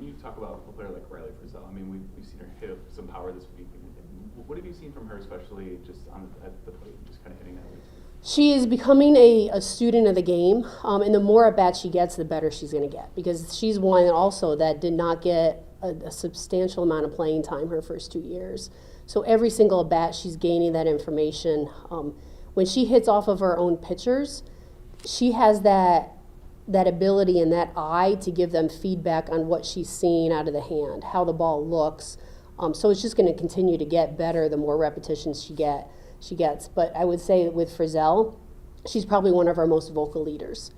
when you talk about a player like Riley Frizzell, I mean, we've seen her hit some power this week. What have you seen from her, especially just at the plate, just kind of hitting that way? She is becoming a student of the game, and the more at bats she gets, the better she's going to get, because she's one also that did not get a substantial amount of playing time her first 2 years. So every single at bat, she's gaining that information. When she hits off of her own pitchers, she has that ability and that eye to give them feedback on what she's seeing out of the hand, how the ball looks. So it's just going to continue to get better the more repetitions she gets. But I would say with Frizzell, she's probably one of our most vocal leaders.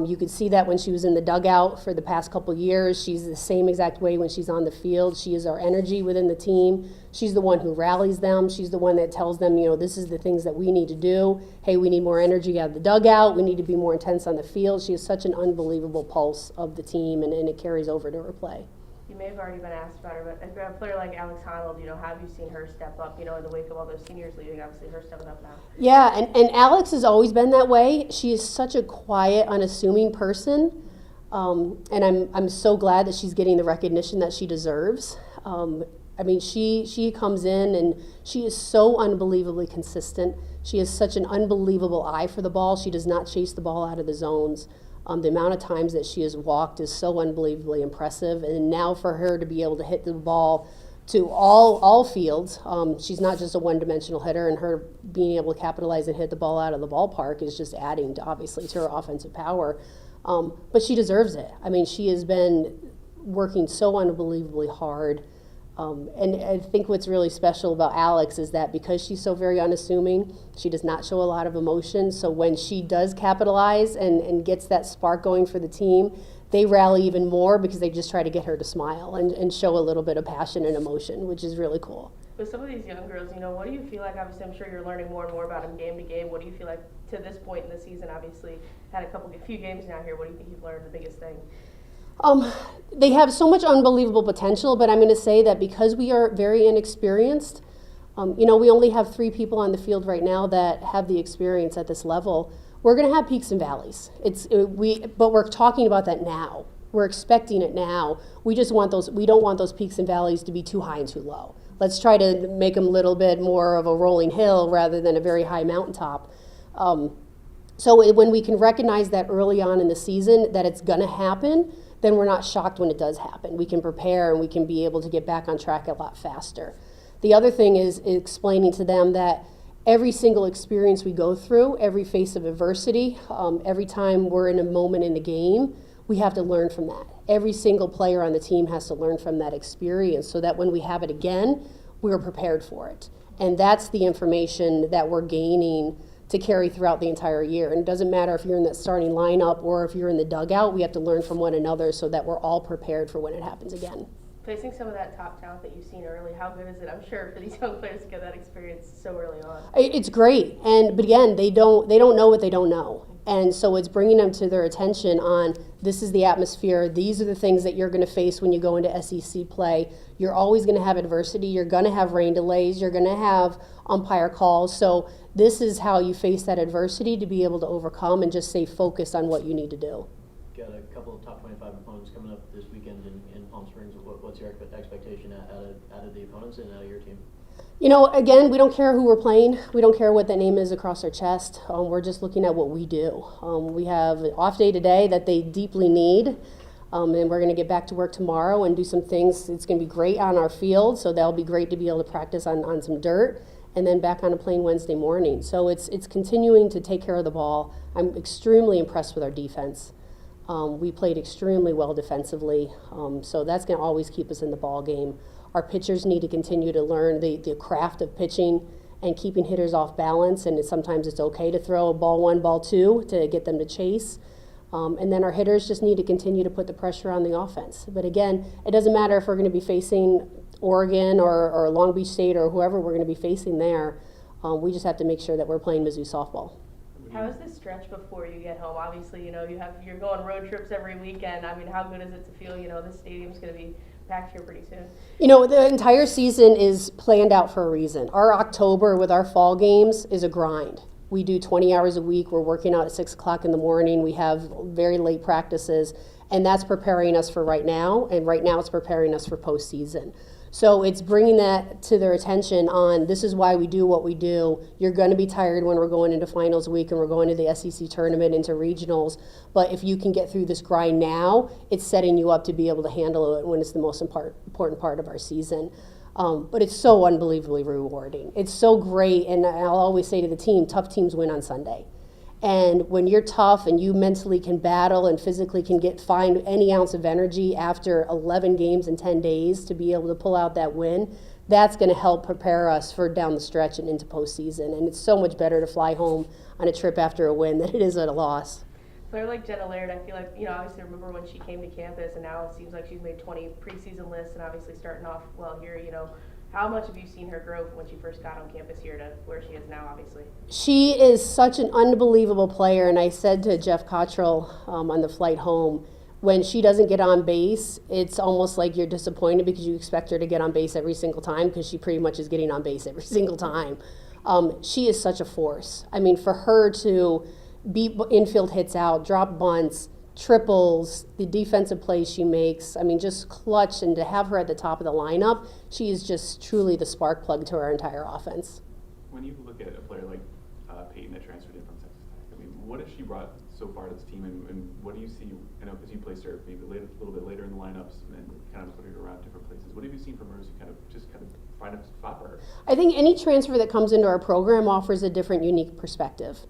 You could see that when she was in the dugout for the past couple years. She's the same exact way when she's on the field. She is our energy within the team. She's the one who rallies them. She's the one that tells them, this is the things that we need to do. Hey, we need more energy out of the dugout. We need to be more intense on the field. She has such an unbelievable pulse of the team, and it carries over to her play. You may have already been asked about her, but a player like Alex Honnold, have you seen her step up, in the wake of all those seniors leaving, obviously her stepping up now? Yeah, and Alex has always been that way. She is such a quiet, unassuming person, and I'm so glad that she's getting the recognition that she deserves. She comes in and she is so unbelievably consistent. She has such an unbelievable eye for the ball. She does not chase the ball out of the zones. The amount of times that she has walked is so unbelievably impressive, and now for her to be able to hit the ball to all fields, she's not just a one-dimensional hitter, and her being able to capitalize and hit the ball out of the ballpark is just adding obviously to her offensive power. But she deserves it. She has been working so unbelievably hard. And I think what's really special about Alex is that because she's so very unassuming, she does not show a lot of emotion. So when she does capitalize and gets that spark going for the team, they rally even more because they just try to get her to smile and show a little bit of passion and emotion, which is really cool. With some of these young girls, what do you feel like? Obviously, I'm sure you're learning more and more about them game to game. What do you feel like to this point in the season? Obviously, had a few games now here. What do you think you've learned the biggest thing? They have so much unbelievable potential, but I'm going to say that because we are very inexperienced, we only have 3 people on the field right now that have the experience at this level. We're going to have peaks and valleys. But we're talking about that now. We're expecting it now. We just want those. We don't want those peaks and valleys to be too high and too low. Let's try to make them a little bit more of a rolling hill rather than a very high mountaintop. So when we can recognize that early on in the season that it's going to happen, then we're not shocked when it does happen. We can prepare and we can be able to get back on track a lot faster. The other thing is explaining to them that every single experience we go through, every face of adversity, every time we're in a moment in the game, we have to learn from that. Every single player on the team has to learn from that experience so that when we have it again, we're prepared for it. And that's the information that we're gaining to carry throughout the entire year. And it doesn't matter if you're in that starting lineup or if you're in the dugout, we have to learn from one another so that we're all prepared for when it happens again. Facing some of that top talent that you've seen early, how good is it, I'm sure, for these young players to get that experience so early on? It's great. But again, they don't know what they don't know. And so it's bringing them to their attention on this is the atmosphere, these are the things that you're going to face when you go into SEC play. You're always going to have adversity, you're going to have rain delays, you're going to have umpire calls. So this is how you face that adversity to be able to overcome and just stay focused on what you need to do. Got a couple of top 25 opponents coming up this weekend in Palm Springs. What's your expectation out of the opponents and out of your team? Again, we don't care who we're playing. We don't care what the name is across our chest. We're just looking at what we do. We have an off day today that they deeply need, and we're going to get back to work tomorrow and do some things. It's going to be great on our field, so that'll be great to be able to practice on some dirt, and then back on a plane Wednesday morning. So it's continuing to take care of the ball. I'm extremely impressed with our defense. We played extremely well defensively, so that's going to always keep us in the ball game. Our pitchers need to continue to learn the craft of pitching and keeping hitters off balance, and sometimes it's okay to throw a ball 1, ball 2 to get them to chase. And then our hitters just need to continue to put the pressure on the offense. But again, it doesn't matter if we're going to be facing Oregon or Long Beach State or whoever we're going to be facing there. We just have to make sure that we're playing Mizzou softball. How is this stretch before you get home? Obviously, you're going road trips every weekend. How good is it to feel, this stadium's going to be packed here pretty soon? The entire season is planned out for a reason. Our October with our fall games is a grind. We do 20 hours a week. We're working out at 6 o'clock in the morning. We have very late practices. And that's preparing us for right now, and right now it's preparing us for postseason. So it's bringing that to their attention on this is why we do what we do. You're going to be tired when we're going into finals week and we're going to the SEC tournament, into regionals. But if you can get through this grind now, it's setting you up to be able to handle it when it's the most important part of our season. But it's so unbelievably rewarding. It's so great, and I'll always say to the team, tough teams win on Sunday. And when you're tough and you mentally can battle and physically can find any ounce of energy after 11 games in 10 days to be able to pull out that win, that's going to help prepare us for down the stretch and into postseason. And it's so much better to fly home on a trip after a win than it is at a loss. Player like Jenna Laird, I feel like, obviously remember when she came to campus, and now it seems like she's made 20 preseason lists and obviously starting off well here, How much have you seen her grow from when she first got on campus here to where she is now, obviously? She is such an unbelievable player, and I said to Jeff Cottrell on the flight home, when she doesn't get on base, it's almost like you're disappointed because you expect her to get on base every single time because she pretty much is getting on base every single time. She is such a force. I mean, for her to beat infield hits out, drop bunts, triples, the defensive plays she makes, I mean, just clutch, and to have her at the top of the lineup, she is just truly the spark plug to our entire offense. When you look at a player like Peyton that transferred in from Texas Tech, I mean, what has she brought so far to this team, and what do you see, because you placed her maybe a little bit later in the lineups and kind of put her around different places. What have you seen from her as you kind of find a spot for her? I think any transfer that comes into our program offers a different, unique perspective.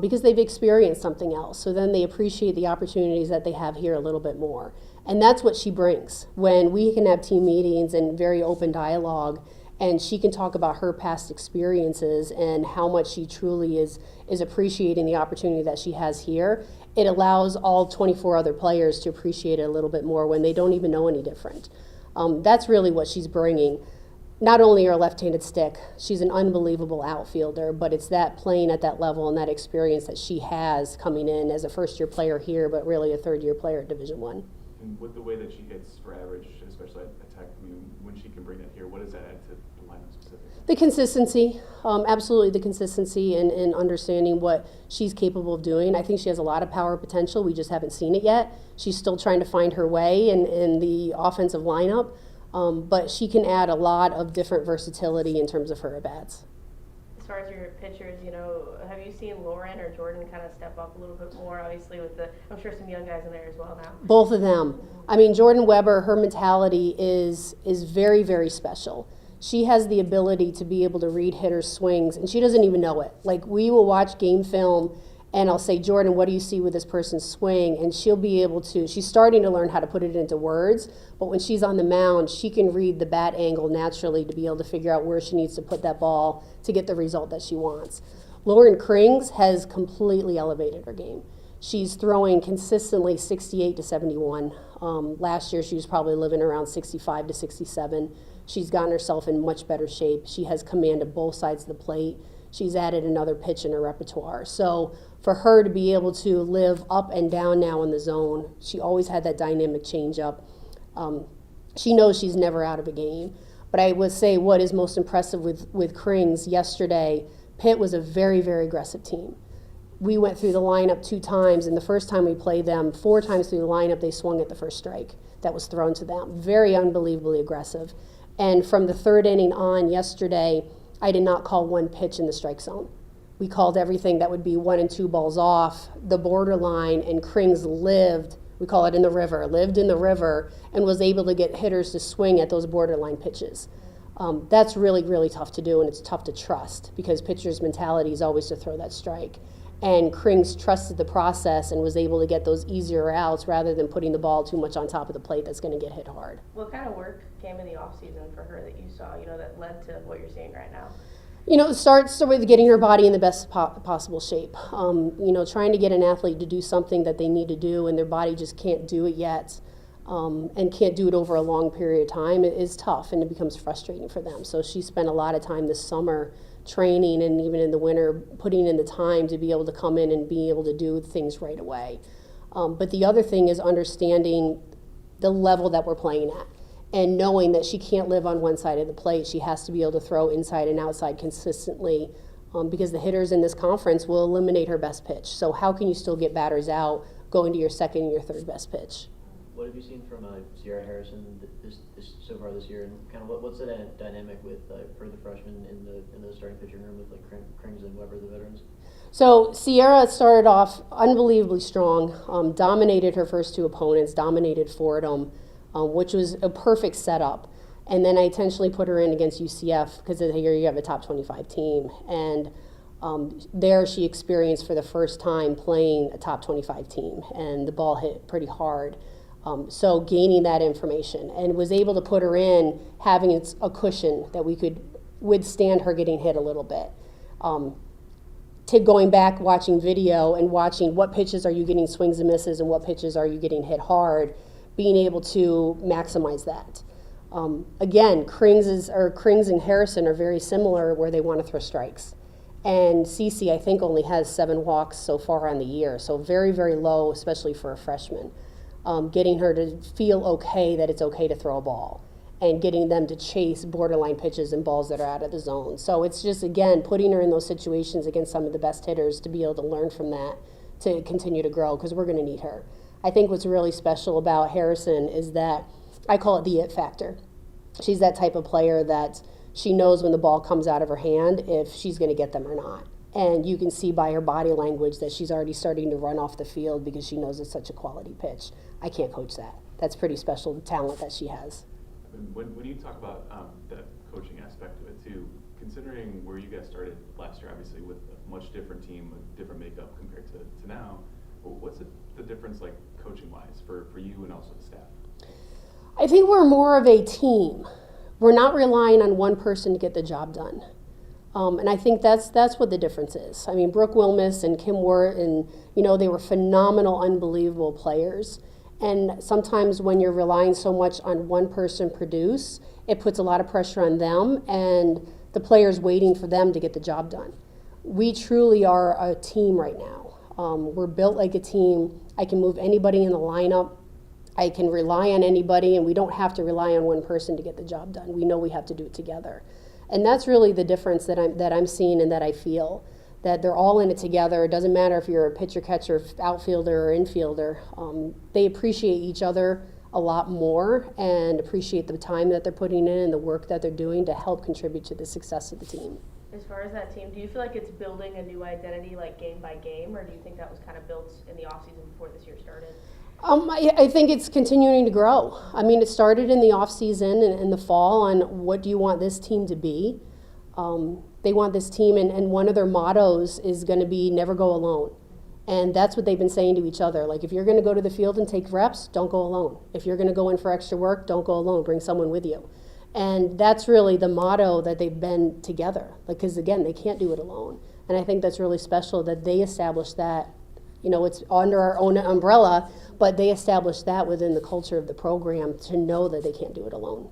Because they've experienced something else. So then they appreciate the opportunities that they have here a little bit more. And that's what she brings. When we can have team meetings and very open dialogue, and she can talk about her past experiences and how much she truly is appreciating the opportunity that she has here, it allows all 24 other players to appreciate it a little bit more when they don't even know any different. That's really what she's bringing. Not only her left-handed stick, she's an unbelievable outfielder, but it's that playing at that level and that experience that she has coming in as a first-year player here, but really a third-year player at Division I. And with the way that she hits for average, especially at Tech, I mean, when she can bring that here, what does that add to the lineup specifically? The consistency, absolutely the consistency and understanding what she's capable of doing. I think she has a lot of power potential. We just haven't seen it yet. She's still trying to find her way in the offensive lineup. But she can add a lot of different versatility in terms of her at-bats. As far as your pitchers, have you seen Lauren or Jordan kind of step up a little bit more, obviously with I'm sure some young guys in there as well now? Both of them. I mean, Jordan Weber, her mentality is very, very special. She has the ability to be able to read hitters' swings, and she doesn't even know it. Like, we will watch game film, and I'll say, Jordan, what do you see with this person's swing? And she'll be able to, she's starting to learn how to put it into words, but when she's on the mound, she can read the bat angle naturally to be able to figure out where she needs to put that ball to get the result that she wants. Lauren Krings has completely elevated her game. She's throwing consistently 68 to 71. Last year, she was probably living around 65 to 67. She's gotten herself in much better shape. She has command of both sides of the plate. She's added another pitch in her repertoire. So for her to be able to live up and down now in the zone, she always had that dynamic changeup. She knows she's never out of a game. But I would say what is most impressive with Krings yesterday, Pitt was a very, very aggressive team. We went through the lineup 2 times, and the first time we played them, 4 times through the lineup, they swung at the first strike that was thrown to them. Very unbelievably aggressive. And from the 3rd inning on yesterday, I did not call one pitch in the strike zone. We called everything that would be 1 and 2 balls off the borderline, and Krings lived, we call it in the river, lived in the river, and was able to get hitters to swing at those borderline pitches. That's really, really tough to do, and it's tough to trust because pitcher's mentality is always to throw that strike. And Krings trusted the process and was able to get those easier outs rather than putting the ball too much on top of the plate that's going to get hit hard. What kind of work came in the offseason for her that you saw, that led to what you're seeing right now? It starts with getting her body in the best possible shape. Trying to get an athlete to do something that they need to do and their body just can't do it yet and can't do it over a long period of time is tough, and it becomes frustrating for them. So she spent a lot of time this summer training, and even in the winter putting in the time to be able to come in and be able to do things right away. But the other thing is understanding the level that we're playing at and knowing that she can't live on one side of the plate. She has to be able to throw inside and outside consistently because the hitters in this conference will eliminate her best pitch. So how can you still get batters out going to your second and your third best pitch? what have you seen from Sierra Harrison this so far this year, and kind of what's the dynamic with for the freshmen in the starting pitching room with like Krings and Weber, the veterans? So Sierra started off unbelievably strong, dominated her first two opponents, dominated Fordham, which was a perfect setup. And then I intentionally put her in against UCF because here you have a top 25 team. And there she experienced for the first time playing a top 25 team, and the ball hit pretty hard. So gaining that information, and was able to put her in having a cushion that we could withstand her getting hit a little bit. To going back, watching video and watching what pitches are you getting swings and misses and what pitches are you getting hit hard, being able to maximize that. Again, Krings and Harrison are very similar where they want to throw strikes. And Cece, I think, only has 7 walks so far on the year, so very, very low, especially for a freshman. Getting her to feel okay that it's okay to throw a ball, and getting them to chase borderline pitches and balls that are out of the zone. So it's just, again, putting her in those situations against some of the best hitters to be able to learn from that to continue to grow, because we're going to need her. I think what's really special about Harrison is that I call it the it factor. She's that type of player that she knows when the ball comes out of her hand if she's going to get them or not. And you can see by her body language that she's already starting to run off the field because she knows it's such a quality pitch. I can't coach that. That's pretty special talent that she has. When you talk about that coaching aspect of it too, considering where you guys started last year, obviously with a much different team, a different makeup compared to now, what's the difference like coaching-wise for you and also the staff? I think we're more of a team. We're not relying on one person to get the job done. And I think that's what the difference is. I mean, Brooke Wilmus and Kim Wirt, and they were phenomenal, unbelievable players. And sometimes when you're relying so much on one person produce, it puts a lot of pressure on them and the players waiting for them to get the job done. We truly are a team right now. We're built like a team. I can move anybody in the lineup. I can rely on anybody, and we don't have to rely on one person to get the job done. We know we have to do it together. And that's really the difference that I'm seeing and that I feel, that they're all in it together. It doesn't matter if you're a pitcher, catcher, outfielder, or infielder. They appreciate each other a lot more and appreciate the time that they're putting in and the work that they're doing to help contribute to the success of the team. As far as that team, do you feel like it's building a new identity like game by game, or do you think that was kind of built in the offseason before this year started? I think it's continuing to grow. I mean, it started in the off season and in the fall on what do you want this team to be. They want this team, and one of their mottos is going to be never go alone. And that's what they've been saying to each other. Like, if you're going to go to the field and take reps, don't go alone. If you're going to go in for extra work, don't go alone. Bring someone with you. And that's really the motto that they've been together. Because, again, they can't do it alone. And I think that's really special that they established that. It's under our own umbrella, but they established that within the culture of the program to know that they can't do it alone.